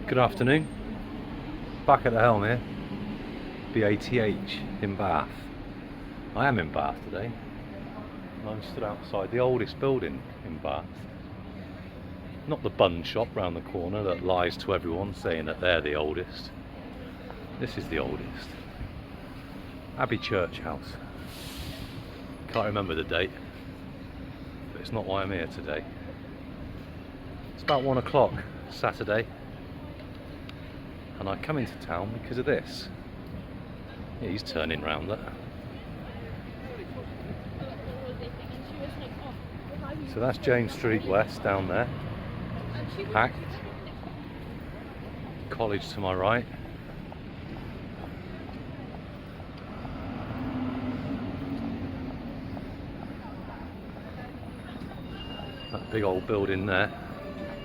Good afternoon. Back at the helm here. BATH in Bath. I am in Bath today. I'm stood outside the oldest building in Bath. Not the bun shop round the corner that lies to everyone saying that they're the oldest. This is the oldest. Abbey Church House. Can't remember the date, but it's not why I'm here today. It's about 1 o'clock Saturday, and I come into town because of this. Yeah, he's turning round there. So that's James Street West down there, packed. College to my right. That big old building there,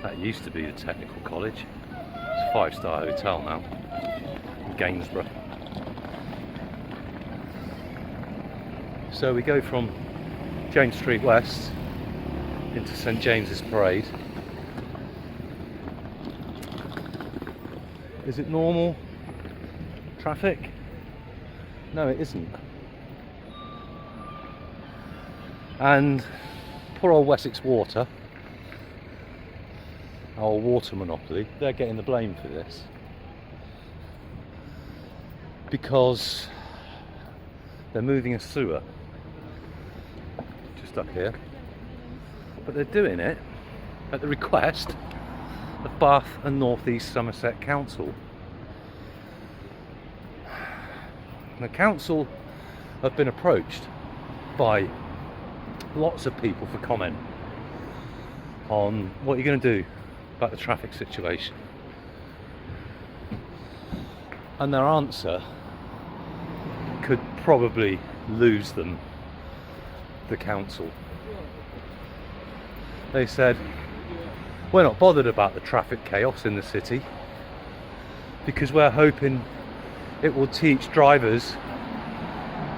that used to be the technical college. It's a 5-star hotel now, in Gainsborough. So we go from James Street West into St James's Parade. Is it normal traffic? No, it isn't. And poor old Wessex Water, our water monopoly, they're getting the blame for this. Because they're moving a sewer just up here. But they're doing it at the request of Bath and North East Somerset Council. The council have been approached by lots of people for comment on what you're going to do about the traffic situation. And their answer could probably lose them the council. They said, we're not bothered about the traffic chaos in the city because we're hoping it will teach drivers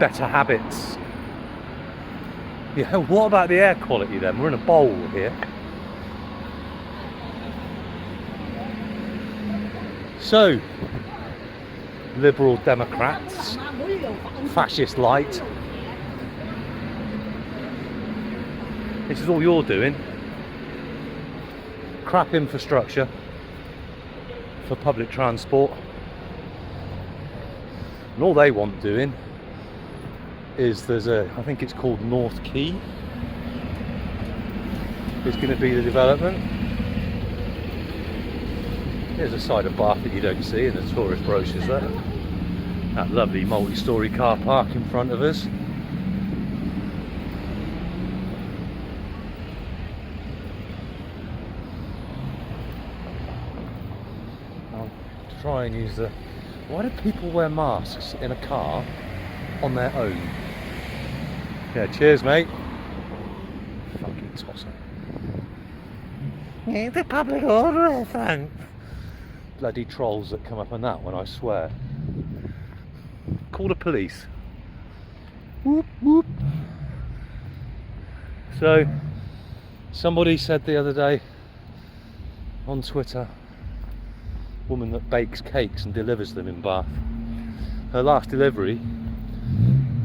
better habits. Yeah, what about the air quality then? We're in a bowl here. So, Liberal Democrats, fascist light, this is all you're doing. Crap infrastructure for public transport, and all they want doing is I think it's called North Quay, is going to be the development. Here's a side of Bath that you don't see in the tourist brochures there. That lovely multi-storey car park in front of us. I'll try and use why do people wear masks in a car on their own? Yeah, cheers mate. Fucking tosser. Yeah, the public order, thanks. Bloody trolls that come up on that one, I swear. Call the police. Whoop whoop. So, somebody said the other day on Twitter, woman that bakes cakes and delivers them in Bath, her last delivery,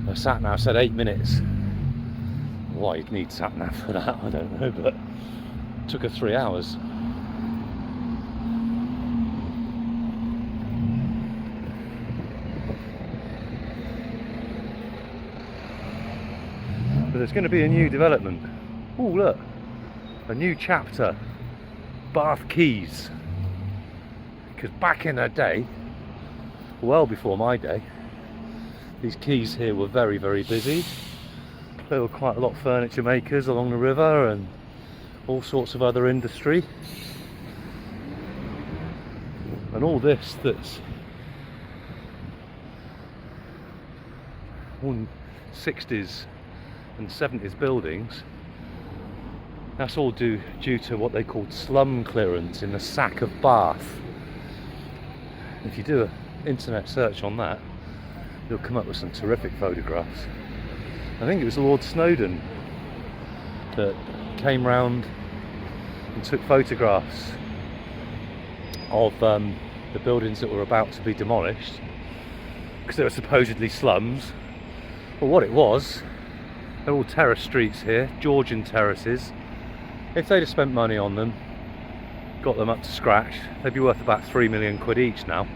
her sat nav said 8 minutes. Why you'd need sat nav for that, I don't know, but it took her 3 hours. But there's going to be a new development. Oh look, a new chapter, Bath Quays. Because back in the day, well before my day, these quays here were very, very busy. There were quite a lot of furniture makers along the river and all sorts of other industry. And all this that's 60s and 70s buildings, that's all due to what they called slum clearance in the sack of Bath. If you do an internet search on that, you'll come up with some terrific photographs. I think it was Lord Snowdon that came round and took photographs of the buildings that were about to be demolished because they were supposedly slums. Well, what it was, they're all terrace streets here, Georgian terraces. If they'd have spent money on them, got them up to scratch, they'd be worth about 3 million quid each now.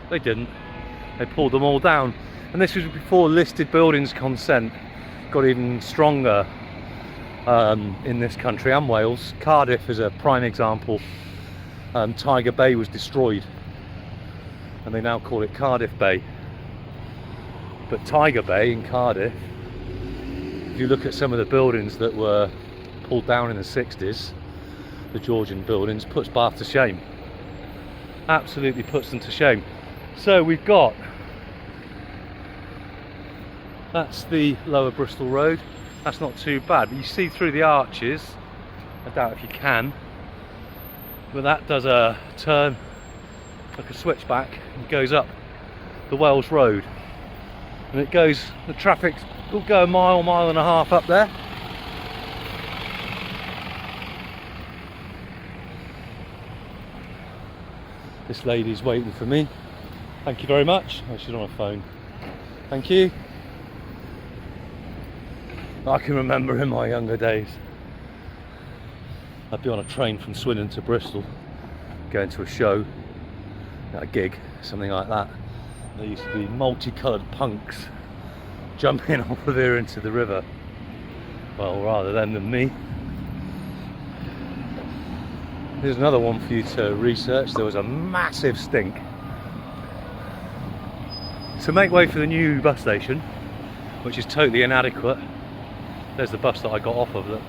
They didn't. They pulled them all down. And this was before listed buildings consent got even stronger in this country and Wales. Cardiff is a prime example. Tiger Bay was destroyed and they now call it Cardiff Bay. But Tiger Bay in Cardiff, if you look at some of the buildings that were pulled down in the 60s, the Georgian buildings, puts Bath to shame. Absolutely puts them to shame. So we've got, that's the Lower Bristol Road. That's not too bad, but you see through the arches, I doubt if you can, but that does a turn like a switchback and goes up the Wells Road. And it goes, the traffic will go a mile, mile and a half up there. This lady's waiting for me. Thank you very much. Oh, she's on her phone. Thank you. I can remember in my younger days, I'd be on a train from Swindon to Bristol, going to a show, a gig, something like that. There used to be multicoloured punks jumping over there into the river. Well, rather them than me. Here's another one for you to research. There was a massive stink. So make way for the new bus station, which is totally inadequate. There's the bus that I got off of. Look.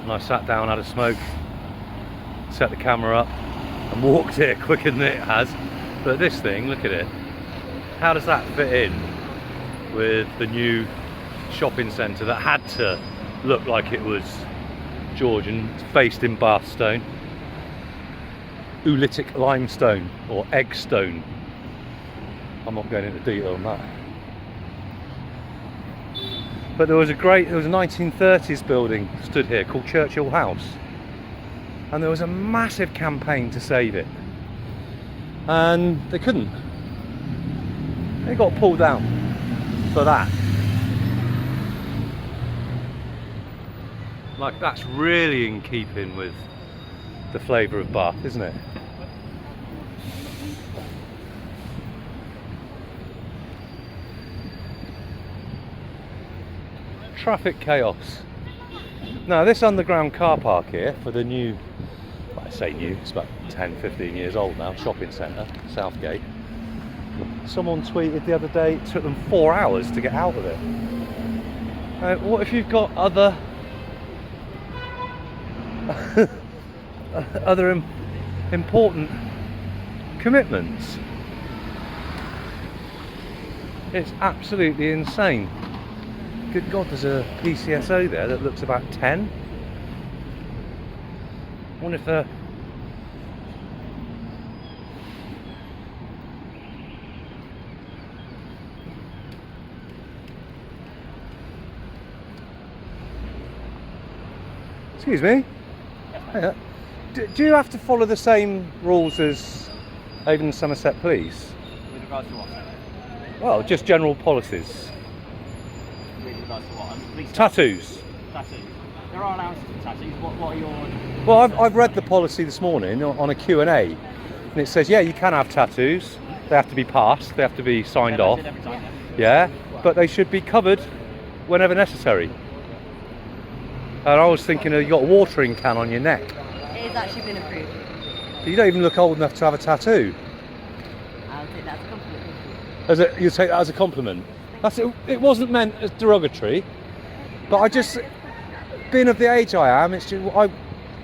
And I sat down, had a smoke, set the camera up and walked here quicker than it has. But this thing, look at it. How does that fit in with the new shopping centre that had to look like it was Georgian, faced in Bath stone, oolitic limestone or egg stone. I'm not going into detail on that. But there was a 1930s building stood here called Churchill House, and there was a massive campaign to save it, and they couldn't. They got pulled down for that. Like, that's really in keeping with the flavour of Bath, isn't it? Traffic chaos. Now this underground car park here for the new, well, I say new, it's about 10-15 years old now, shopping centre, Southgate. Someone tweeted the other day it took them 4 hours to get out of it. What if you've got other important commitments? It's absolutely insane. Good God, there's a PCSO there that looks about 10. I wonder if they're... Excuse me? Hiya. Do you have to follow the same rules as Avon and Somerset Police? With regards to what? Well, just general policies. With regards to what? Police Tattoos. Tattoos. There are allowances for tattoos. What are your... Well, I've read the policy this morning on a Q&A, and it says, yeah, you can have tattoos. They have to be passed. They have to be signed off. Every time, Yeah, but they should be covered whenever necessary. And I was thinking, you got a watering can on your neck. It has actually been approved. You don't even look old enough to have a tattoo. I'll take that as a compliment. You take that as a compliment. That's it. It wasn't meant as derogatory, but I just, being of the age I am, it's just,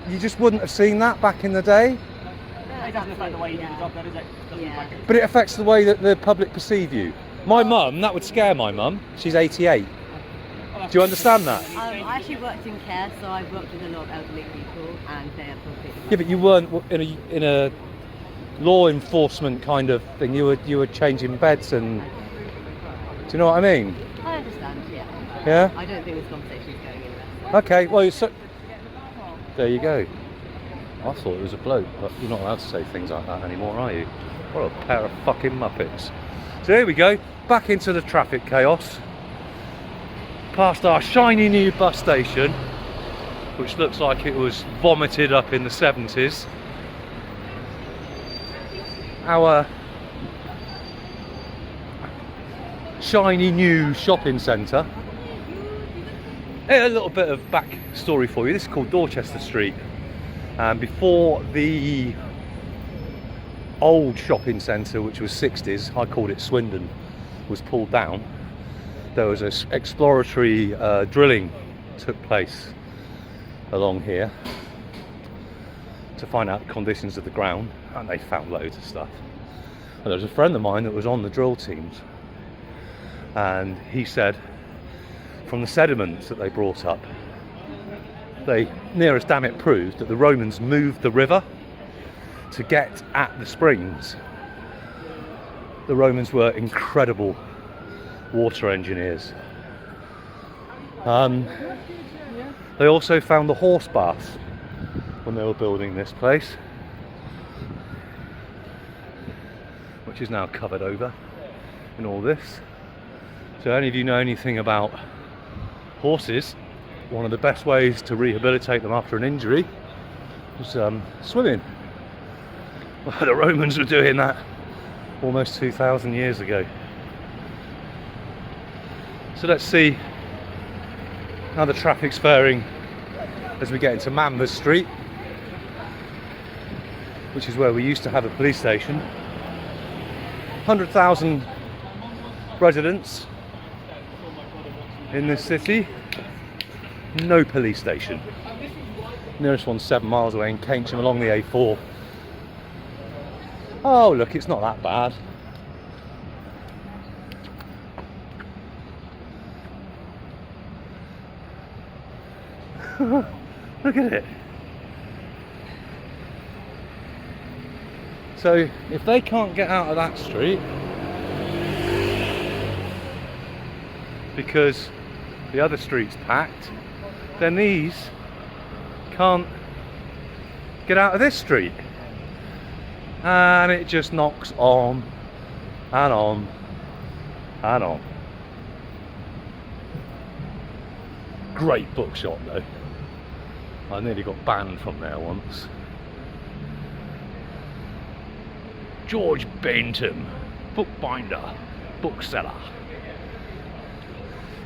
you just wouldn't have seen that back in the day. It doesn't affect the way you do the job, though, does it? Yeah. But it affects the way that the public perceive you. My mum, that would scare my mum. She's 88. Do you understand that? I actually worked in care, so I've worked with a lot of elderly people, and they are completely... Yeah, but you weren't in a law enforcement kind of thing. You were changing beds and... Do you know what I mean? I understand, yeah. Yeah? I don't think this conversation is going anywhere. Okay, well, there you go. I thought it was a bloke, but you're not allowed to say things like that anymore, are you? What a pair of fucking muppets. So here we go, back into the traffic chaos. Past our shiny new bus station, which looks like it was vomited up in the 70s. Our shiny new shopping centre. A little bit of back story for you. This is called Dorchester Street, and before the old shopping centre, which was 60s, I called it Swindon, was pulled down, there was an exploratory drilling took place along here to find out the conditions of the ground, and they found loads of stuff. And there was a friend of mine that was on the drill teams, and he said from the sediments that they brought up, they near as damn it proved that the Romans moved the river to get at the springs. The Romans were incredible water engineers. They also found the horse baths when they were building this place, which is now covered over in all this. So any of you know anything about horses, one of the best ways to rehabilitate them after an injury was swimming. Well, the Romans were doing that almost 2,000 years ago. So let's see how the traffic's faring as we get into Manvers Street, which is where we used to have a police station. 100,000 residents in this city, no police station. Nearest one's 7 miles away in Keynsham along the A4. Oh look, it's not that bad. Look at it. So if they can't get out of that street because the other street's packed, then these can't get out of this street, and it just knocks on and on and on. Great bookshop though. I nearly got banned from there once. George Bainton, bookbinder, bookseller.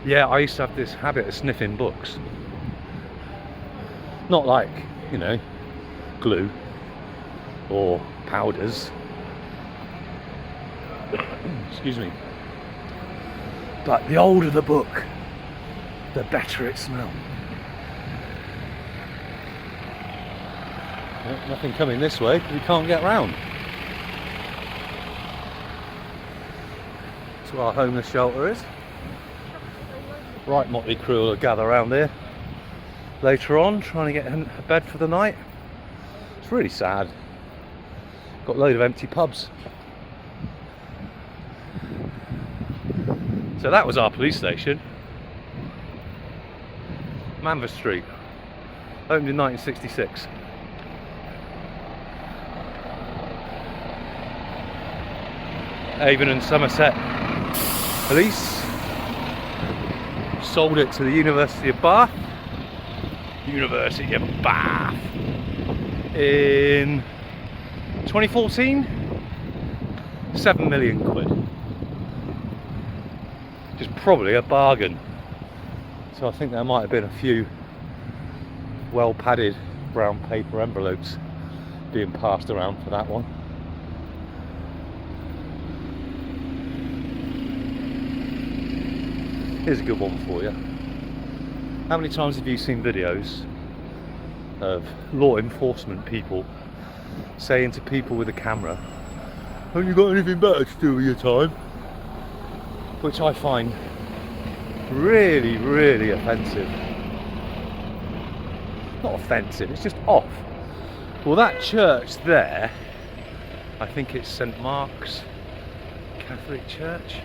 Yeah, I used to have this habit of sniffing books. Not like, you know, glue or powders. Excuse me. But the older the book, the better it smelled. Well, nothing coming this way because we can't get round. That's where our homeless shelter is. Right motley crew will gather around here later on, trying to get a bed for the night. It's really sad. Got a load of empty pubs. So that was our police station. Manvers Street, opened in 1966. Avon and Somerset Police sold it to the University of Bath. University of Bath in 2014. 7 million quid. Which is probably a bargain. So I think there might have been a few well padded brown paper envelopes being passed around for that one. Here's a good one for you. How many times have you seen videos of law enforcement people saying to people with a camera, "Haven't you got anything better to do with your time?" Which I find really, really offensive. Not offensive, it's just off. Well, that church there, I think it's St Mark's Catholic Church.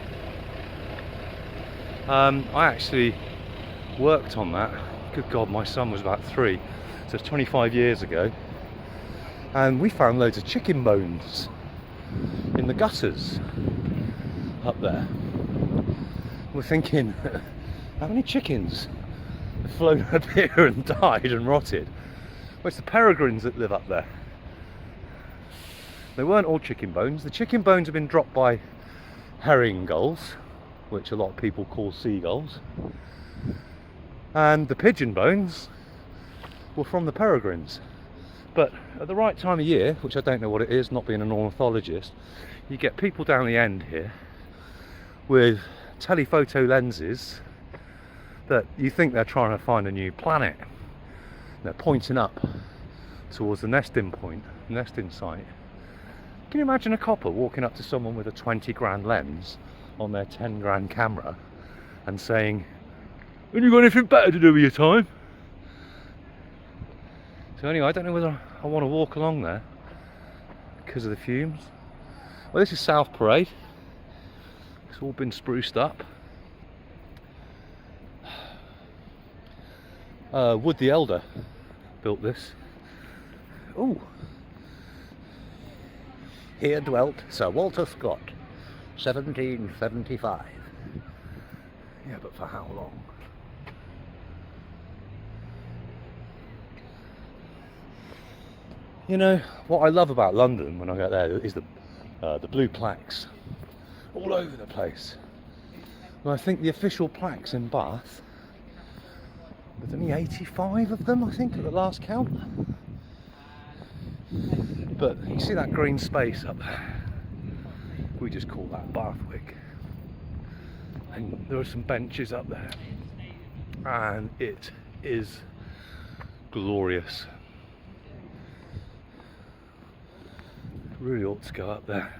I actually worked on that good God, my son was about 3, so it's 25 years ago. And we found loads of chicken bones in the gutters up there. We're thinking, how many chickens have flown up here and died and rotted? Well, it's the peregrines that live up there. They weren't all chicken bones. The chicken bones have been dropped by herring gulls, which a lot of people call seagulls. And the pigeon bones were from the peregrines. But at the right time of year, which I don't know what it is, not being an ornithologist, you get people down the end here with telephoto lenses that you think they're trying to find a new planet. They're pointing up towards the nesting site. Can you imagine a copper walking up to someone with a 20 grand lens on their 10 grand camera and saying, "Have you got anything better to do with your time?" So anyway, I don't know whether I want to walk along there because of the fumes. Well, this is South Parade. It's all been spruced up. Wood the Elder built this. Ooh. Here dwelt Sir Walter Scott, 1775. Yeah, but for how long? You know, what I love about London when I get there is the blue plaques all over the place. And I think the official plaques in Bath, there's only 85 of them, I think, at the last count. But you see that green space up there? We just call that Bathwick. And there are some benches up there. And it is glorious. Really ought to go up there.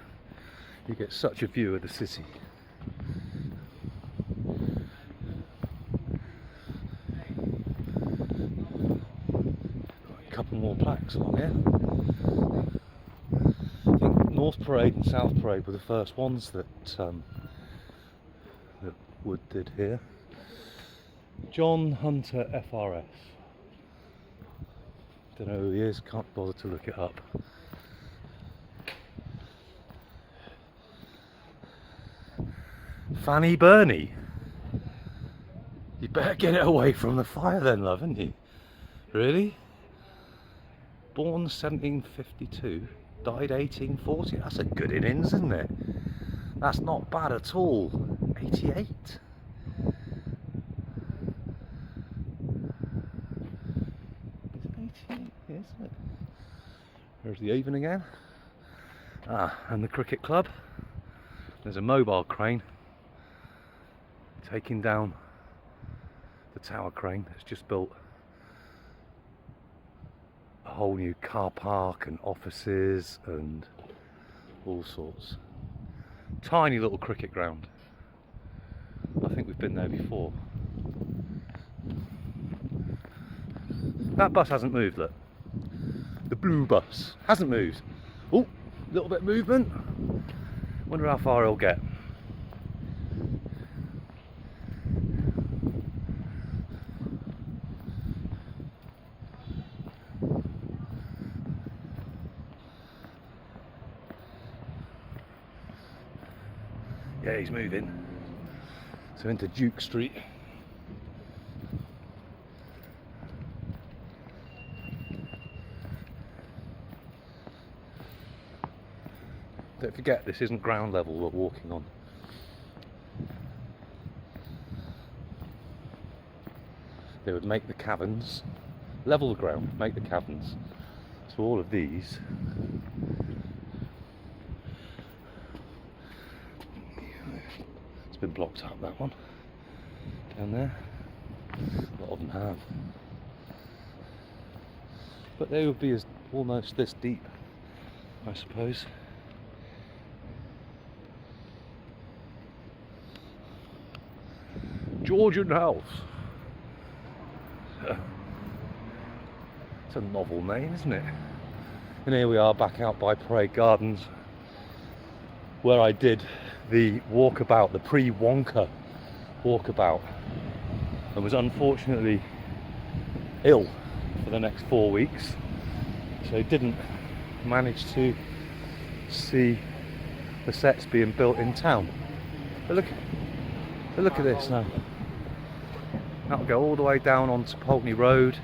You get such a view of the city. A couple more plaques along here. I think North Parade and South Parade were the first ones that Wood did here. John Hunter FRS. Don't know who he is, can't bother to look it up. Fanny Burney. You better get it away from the fire then, love, haven't you? Really? Born 1752, died 1840. That's a good innings, isn't it? That's not bad at all. 88. Is it 88? Yes, isn't it? There's the Avon again. And the cricket club. There's a mobile crane taking down the tower crane that's just built a whole new car park and offices and all sorts. Tiny little cricket ground. I think we've been there before. That bus hasn't moved, look. The blue bus hasn't moved. Oh, a little bit of movement. Wonder how far he'll get. Yeah, he's moving. So into Duke Street. Don't forget, this isn't ground level we're walking on. They would make the caverns, level the ground, make the caverns. So all of these been blocked up, that one down there. A lot of them have, but they would be almost this deep, I suppose. Georgian House. It's a novel name, isn't it? And here we are back out by Parade Gardens, where I did the walkabout, the pre-Wonka walkabout, and was unfortunately ill for the next 4 weeks, so didn't manage to see the sets being built in town. But look at this now. That'll go all the way down onto Pulteney Road.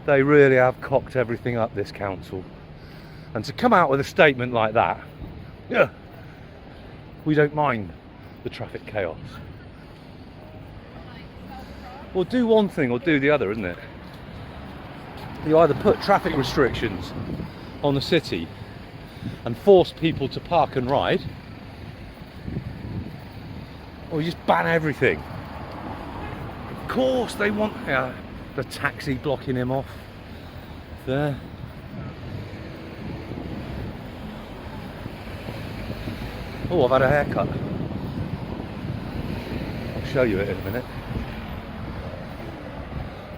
They really have cocked everything up, this council. And to come out with a statement like that, yeah, we don't mind the traffic chaos. Well, do one thing or do the other, isn't it? You either put traffic restrictions on the city and force people to park and ride, or you just ban everything. Of course they want the taxi blocking him off there. Oh, I've had a haircut. I'll show you it in a minute.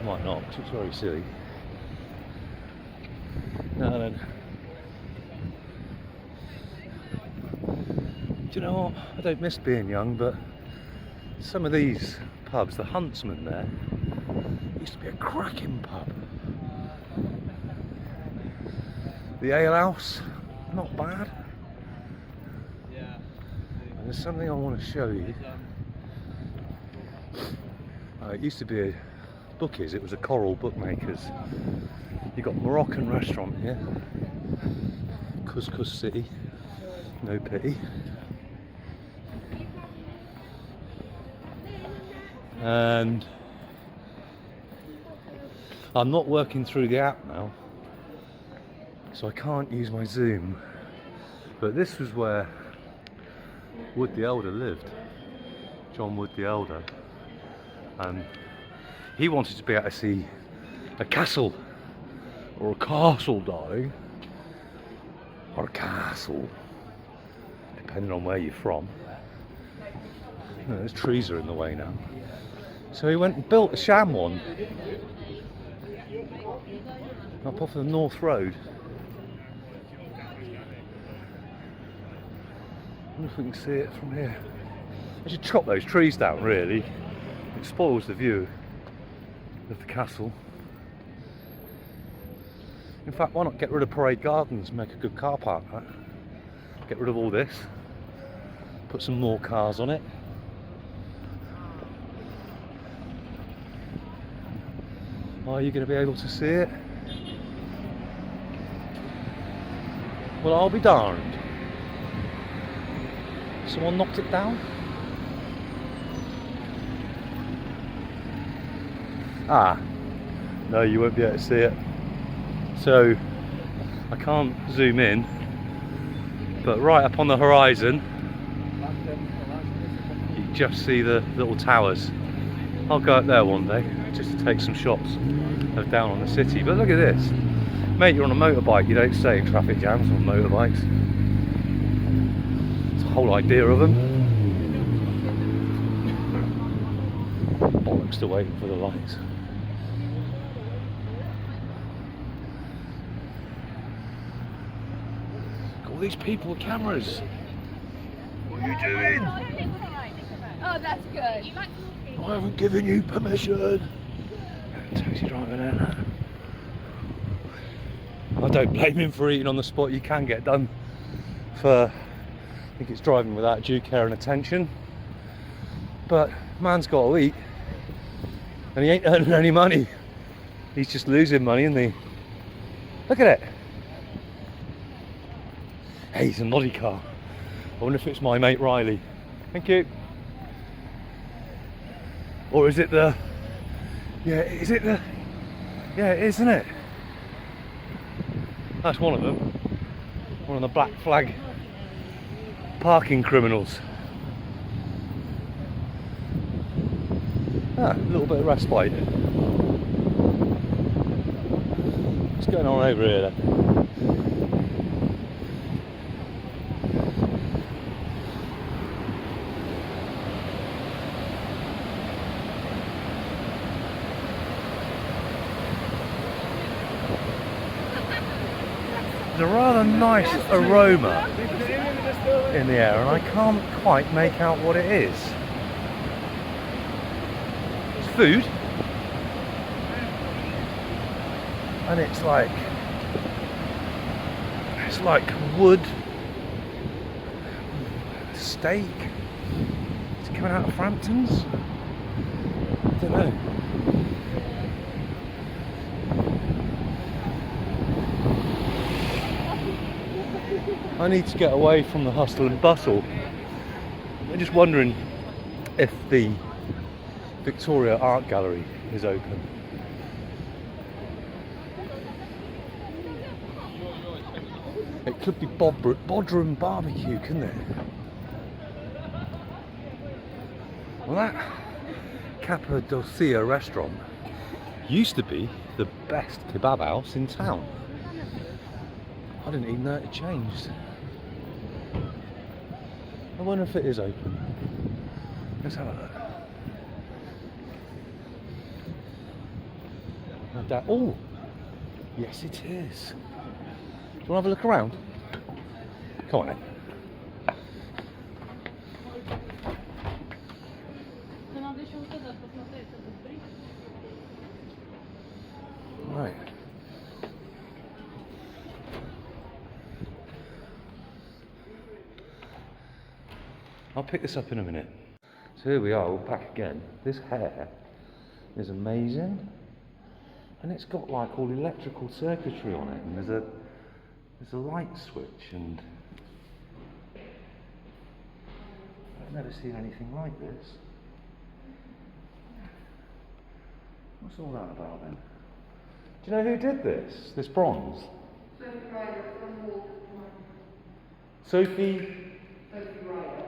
Might not, because it's very silly. Now then. Do you know what? I don't miss being young, but some of these pubs, the Huntsman there, used to be a cracking pub. The Ale House, not bad. And there's something I want to show you. It used to be a Bookies, it was a Coral Bookmakers. You got Moroccan restaurant here, Couscous City, no pity. And I'm not working through the app now, so I can't use my Zoom. But this was where Wood the Elder lived, John Wood the Elder, and he wanted to be able to see a castle, or a castle, darling, or a castle, depending on where you're from. No, those trees are in the way now. So he went and built a sham one up off the North Road. I wonder if we can see it from here. I should chop those trees down, really. It spoils the view of the castle. In fact, why not get rid of Parade Gardens and make a good car park, right? Get rid of all this, put some more cars on it. Are you going to be able to see it? Well, I'll be darned. Someone knocked it down? Ah, no, you won't be able to see it. So, I can't zoom in, but right up on the horizon, you just see the little towers. I'll go up there one day, just to take some shots of down on the city. But look at this. Mate, you're on a motorbike, you don't stay in traffic jams on motorbikes. It's the whole idea of them. Bollocks to waiting for the lights. All these people with cameras. What are you doing? Oh, that's good. I haven't given you permission. Taxi driver there. I don't blame him for eating on the spot. You can get done for, I think it's driving without due care and attention. But man's got to eat, and he ain't earning any money. He's just losing money, isn't he? Look at it. Hey, it's a noddy car. I wonder if it's my mate Riley. Thank you. Or is it the... Yeah, is it the... Yeah, it is, isn't it? That's one of them. One of the black flag parking criminals. Ah, a little bit of respite. What's going on over here then? There's a rather nice aroma in the air, and I can't quite make out what it is. food. And it's like wood steak. It's coming out of Frampton's. I don't know. I need to get away from the hustle and bustle. I'm just wondering if the Victoria Art Gallery is open. It could be Bodrum Barbecue, couldn't it? Well, that Cappadocia restaurant used to be the best kebab house in town. I didn't even know it had changed. I wonder if it is open. Let's have a look. Oh, yes it is. Do you want to have a look around? Come on then. Right. I'll pick this up in a minute. So here we are, all back again. This hair is amazing. And it's got like all electrical circuitry on it, and there's a light switch, and I've never seen anything like this. What's all that about then? Do you know who did this? This bronze? Sophie Ryder from Walk. Sophie Ryder.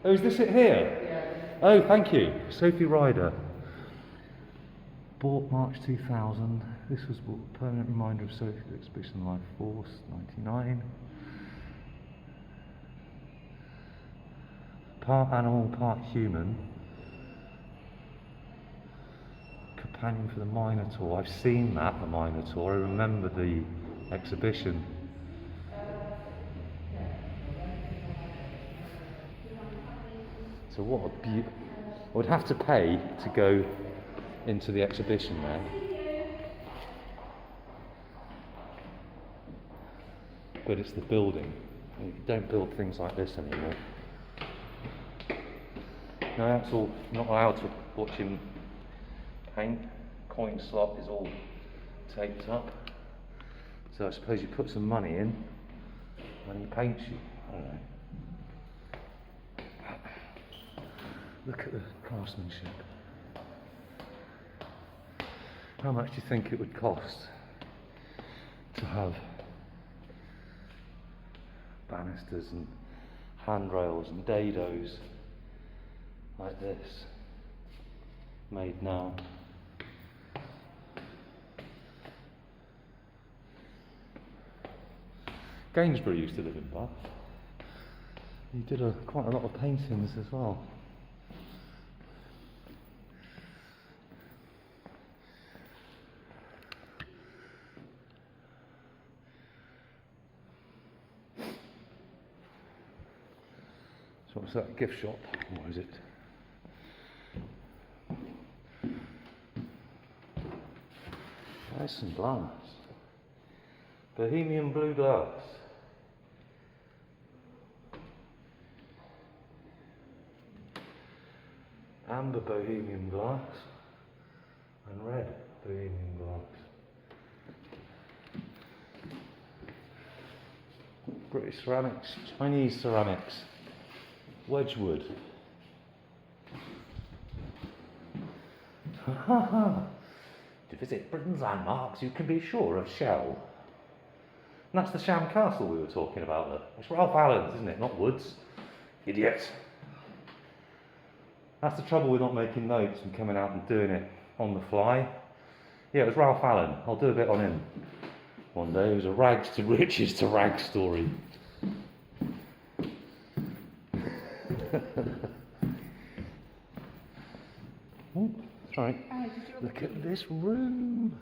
Oh, is this it here? Yeah. Oh, thank you. Sophie Ryder. Bought March 2000. This was a permanent reminder of Sophie's exhibition Life Force, 99. Part animal, part human. Companion for the Minotaur. I've seen that, the Minotaur. I remember the exhibition. So what a beauty. I would have to pay to go into the exhibition there. But it's the building. You don't build things like this anymore. No, that's all. Not allowed to watch him paint. Coin slot is all taped up. So I suppose you put some money in and he paints you. I don't know. Look at the craftsmanship. How much do you think it would cost to have banisters and handrails and dados like this made now? Gainsborough used to live in Bath. He did quite a lot of paintings as well. So what's that, gift shop? What is it? There's some glass. Bohemian blue glass. Amber Bohemian glass and red Bohemian glass. British ceramics, Chinese ceramics. Wedgwood. To visit Britain's landmarks, you can be sure of Shell. And that's the sham castle we were talking about there. It's Ralph Allen's, isn't it? Not Wood's. Idiot. That's the trouble with not making notes and coming out and doing it on the fly. Yeah, it was Ralph Allen. I'll do a bit on him one day. It was a rags to riches to rags story. Oh, sorry. Look at this room.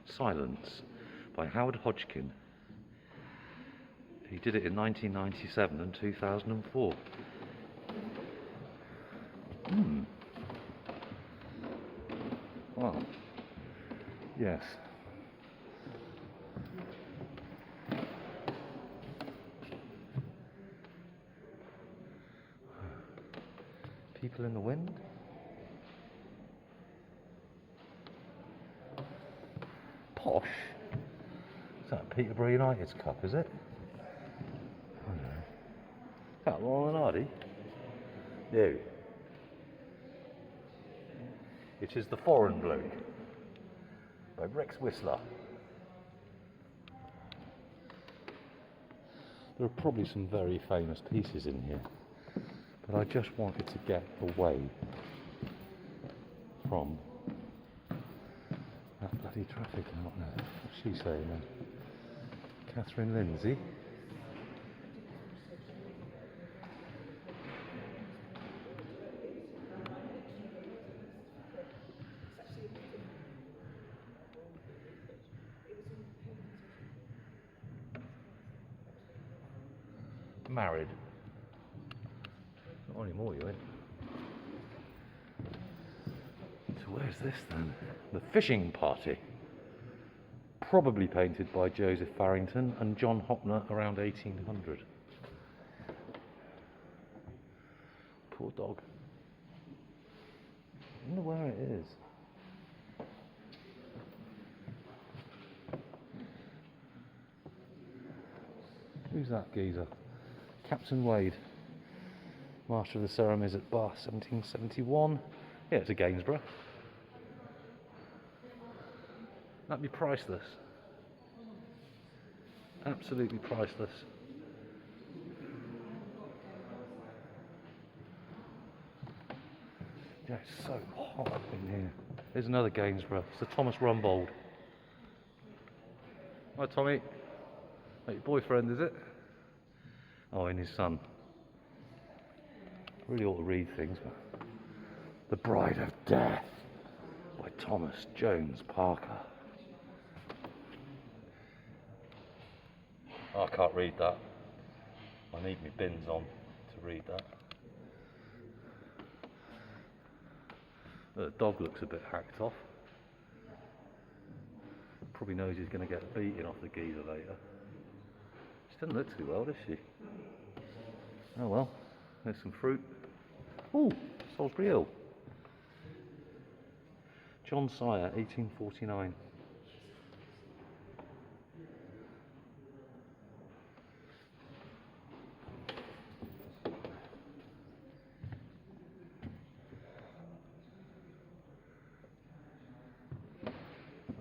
Silence by Howard Hodgkin. He did it in 1997 and 2004. Wow. Yes. People in the wind. Posh. Is that Peterborough United's cup, is it? I don't know. Is that Laurel and Hardy? No. It is The Foreign Bloke by Rex Whistler. There are probably some very famous pieces in here, but I just wanted to get away from that bloody traffic out there. What's she saying then? Catherine Lindsay. Married. Not anymore, you ain't. So where's this then? The Fishing Party. Probably painted by Joseph Farrington and John Hopner around 1800. Poor dog. I wonder where it is. Who's that geezer? Captain Wade, Master of the Ceremonies at Bath, 1771. Yeah, it's a Gainsborough. That'd be priceless. Absolutely priceless. Yeah, it's so hot in here. There's another Gainsborough. It's the Thomas Rumbold. Hi, Tommy. Your boyfriend, is it? Oh, and his son. Really ought to read things. The Bride of Death by Thomas Jones Parker. Oh, I can't read that. I need my bins on to read that. The dog looks a bit hacked off. Probably knows he's going to get a beating off the geezer later. She doesn't look too well, does she? Oh well, there's some fruit. Ooh, Salisbury Hill. John Sire, 1849.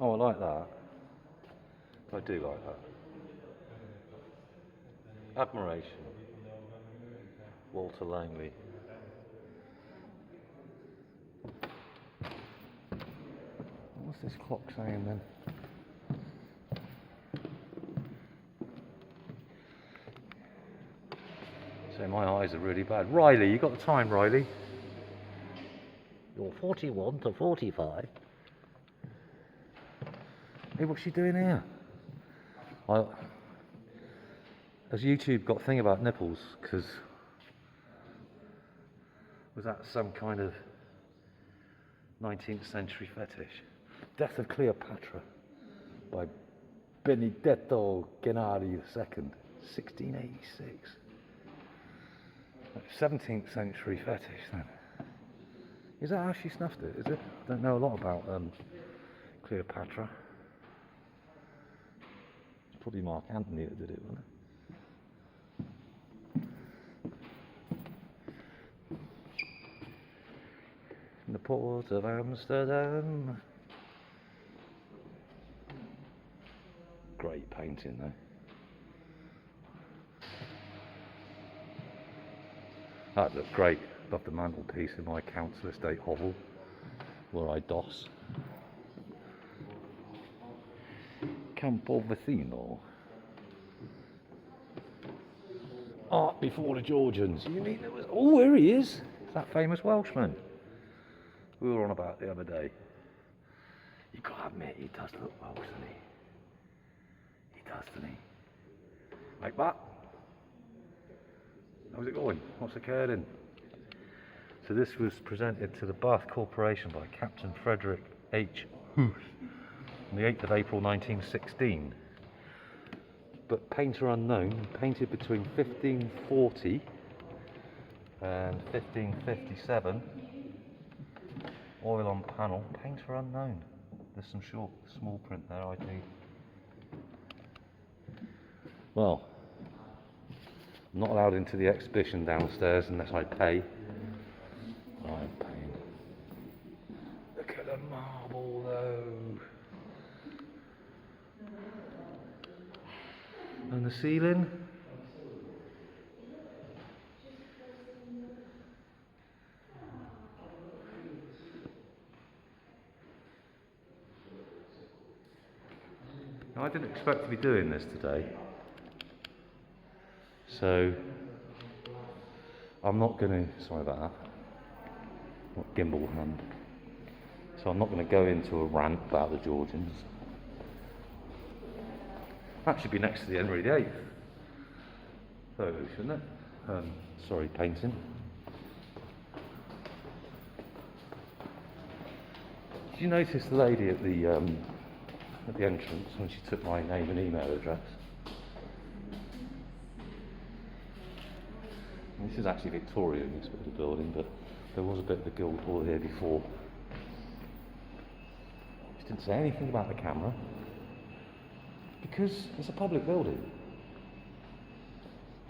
Oh, I like that. I do like that. Admiration. Walter Langley. What's this clock saying then? So my eyes are really bad. Riley, you got the time, Riley? You're 41 to 45. Hey, what's she doing here? Has YouTube got a thing about nipples? Because was that some kind of 19th century fetish? Death of Cleopatra by Benedetto Gennari II, 1686. 17th century fetish then. Is that how she snuffed it, is it? I don't know a lot about Cleopatra. It's probably Mark Antony that did it, wasn't it? In the port of Amsterdam. Great painting though. That'd look great above the mantelpiece in my council estate hovel where I doss. Campo Vicino. Art before the Georgians. You mean there was... Oh, here he is. That famous Welshman we were on about the other day. You got a admit, he does look well, doesn't he? He does, doesn't he? Like that. How's it going? What's occurring? So this was presented to the Bath Corporation by Captain Frederick H. Huth on the 8th of April 1916. But painter unknown, painted between 1540 and 1557. Oil on panel, painter unknown. There's some short, small print there, I do. Well, I'm not allowed into the exhibition downstairs unless I pay. I'm paying. Look at the marble though. And the ceiling. Now, I didn't expect to be doing this today, so I'm not going to, sorry about that, not gimbal hand, so I'm not going to go into a rant about the Georgians. That should be next to the Henry VIII photo, shouldn't it? Sorry, painting. Did you notice the lady at the entrance when she took my name and email address? And this is actually Victorian, this bit of the building, but there was a bit of the Guildhall here before. She didn't say anything about the camera, because it's a public building.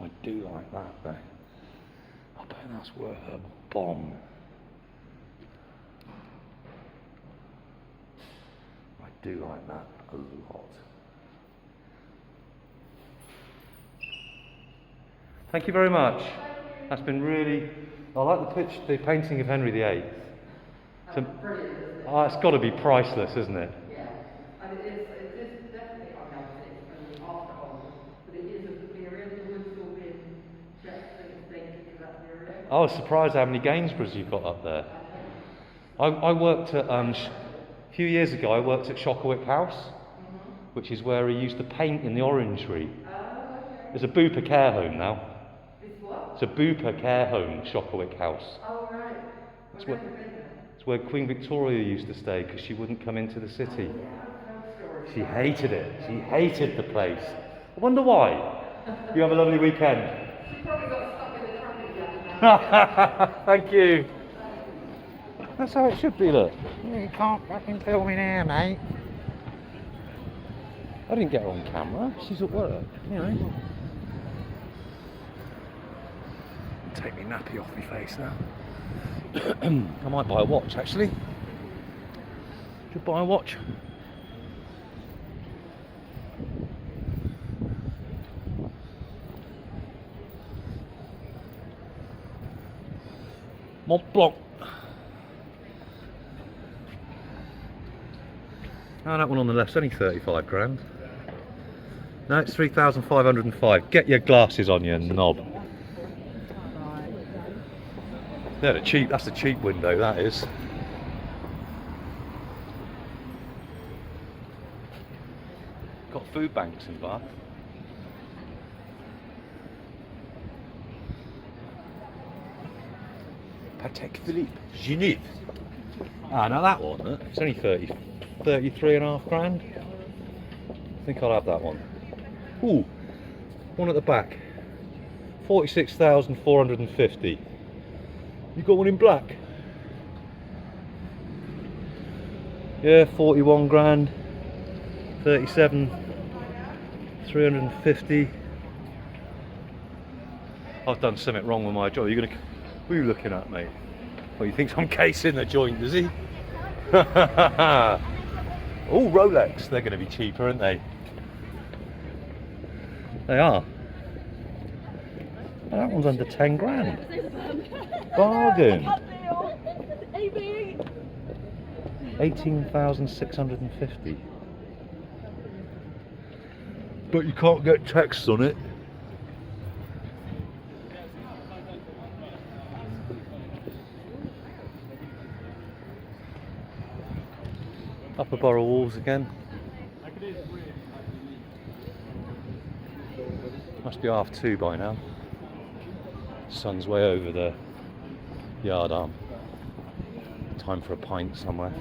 I do like that though. I bet that's worth a bomb. I do like that a lot. Thank you very much. That's been really. I like the painting of Henry VIII. So, Brilliant, isn't it? oh, it's got to be priceless, isn't it? Yeah. And it is definitely unhealthy and after all, but it is of the period. The wood's all been checked and it's dated to that period. I was surprised how many Gainsboroughs you've got up there. I worked at, a few years ago, I worked at Shockerwick House, which is where he used to paint in the orangery. There's a Bupa care home now. It's what? It's a Bupa care home, Shockerwick House. Oh, right. It's where Queen Victoria used to stay because she wouldn't come into the city. She hated it. She hated the place. I wonder why. You have a lovely weekend. She probably got stuck in the traffic jam. Thank you. That's how it should be, look. You can't fucking film me now, mate. I didn't get her on camera. She's at work, you know. Take me nappy off my face now. I might buy a watch, actually. Should buy a watch. Mont Blanc. Oh, that one on the left's only 35 grand. No, it's 3,505. Get your glasses on, you knob. They're cheap. That's a cheap window, that is. Got food banks in Bath. Patek Philippe, Genève. Ah, now that one, huh? It's only 33.5 grand. I think I'll have that one. Ooh, one at the back. 46,450. You got one in black? Yeah, 41 grand. 37, 350. I've done something wrong with my job. What are you looking at, mate? Well, you think I'm casing the joint, does he? Oh, Rolex. They're going to be cheaper, aren't they? They are. Oh, that one's under 10 grand. Bargain. 18,650. But you can't get text on it. The Borough Walls again. Must be 2:30 by now. Sun's way over the yard arm. Time for a pint somewhere.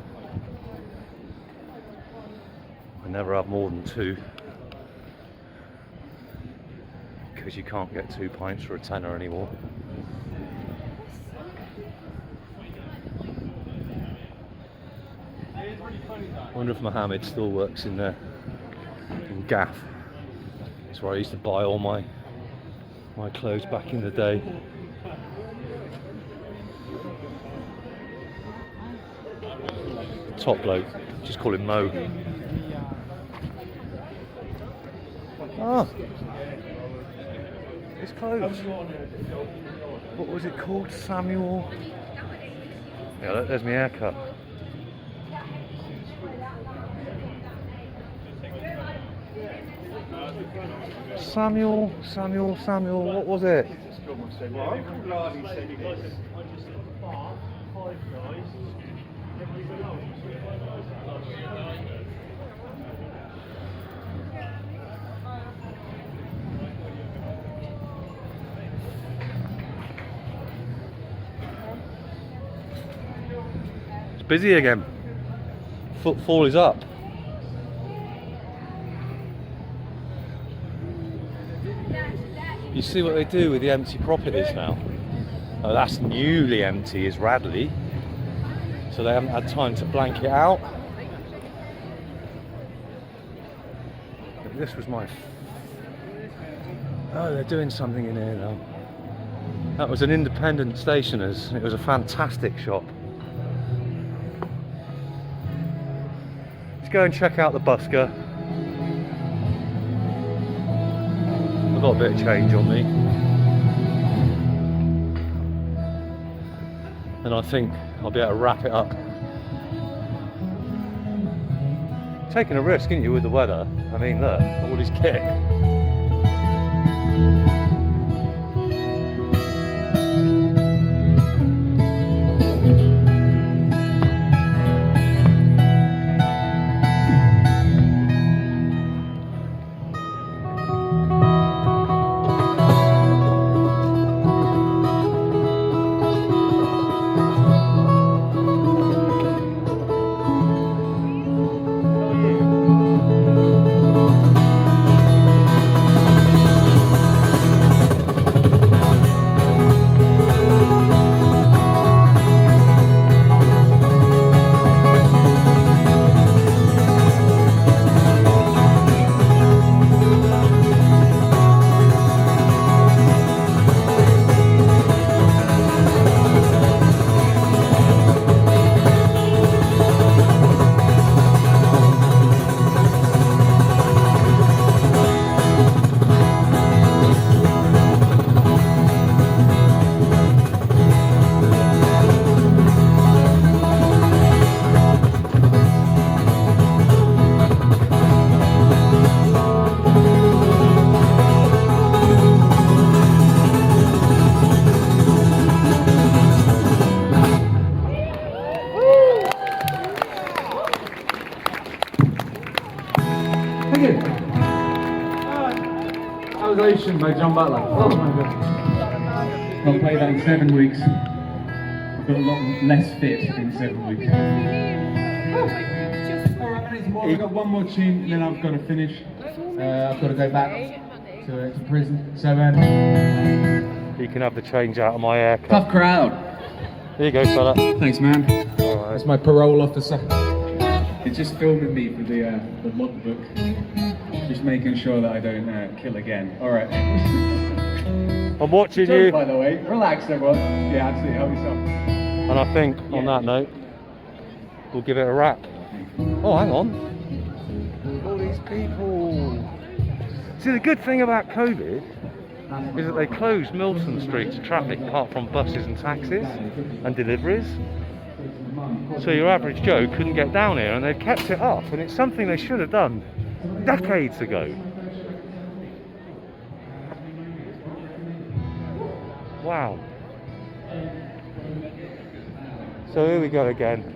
I never have more than 2 because you can't get 2 pints for a tenner anymore. I wonder if Mohammed still works in there, in Gaff. That's where I used to buy all my clothes back in the day. Top bloke, just call him Mo. Ah, it's closed. What was it called? Samuel? Yeah, look, there's my haircut. Samuel, what was it? It's busy again. Footfall is up. You see what they do with the empty properties now? Oh, that's newly empty is Radley, so they haven't had time to blank it out. This was my... Oh, they're doing something in here now. That was an independent stationer's. It was a fantastic shop. Let's go and check out the Busker. I've got a bit of change on me. And I think I'll be able to wrap it up. Taking a risk, isn't you, with the weather? I mean, look, all this kit. Ovation by John Butler. Oh my god. I'll play that in 7 weeks. I've got a lot less fit in 7 weeks. Alright, we've got one more tune and then I've got to finish. I've got to go back to prison. So You can have the change out of my haircut. tough crowd. There you go, fella. Thanks, man. Alright. That's my parole officer. He's just filming me for the logbook. Just making sure that I don't kill again. Alright. I'm watching Joke, you. by the way. Relax, everyone. Yeah, absolutely. Help yourself. And I think, on that note, we'll give it a wrap. Oh, hang on. All these people. See, the good thing about COVID is that they closed Milton Street to traffic apart from buses and taxis and deliveries. So your average Joe couldn't get down here, and they've kept it up, and it's something they should have done decades ago. Wow. So here we go again.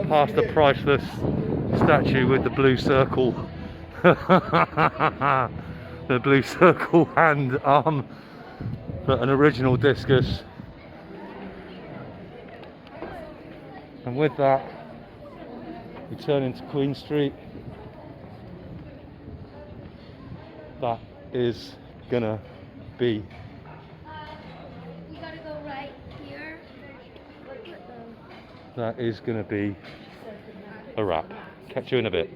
past the priceless statue with the blue circle. The blue circle hand arm, but an original discus. And with that, we turn into Queen Street. That is gonna be We gotta go right here. a wrap. Catch you in a bit.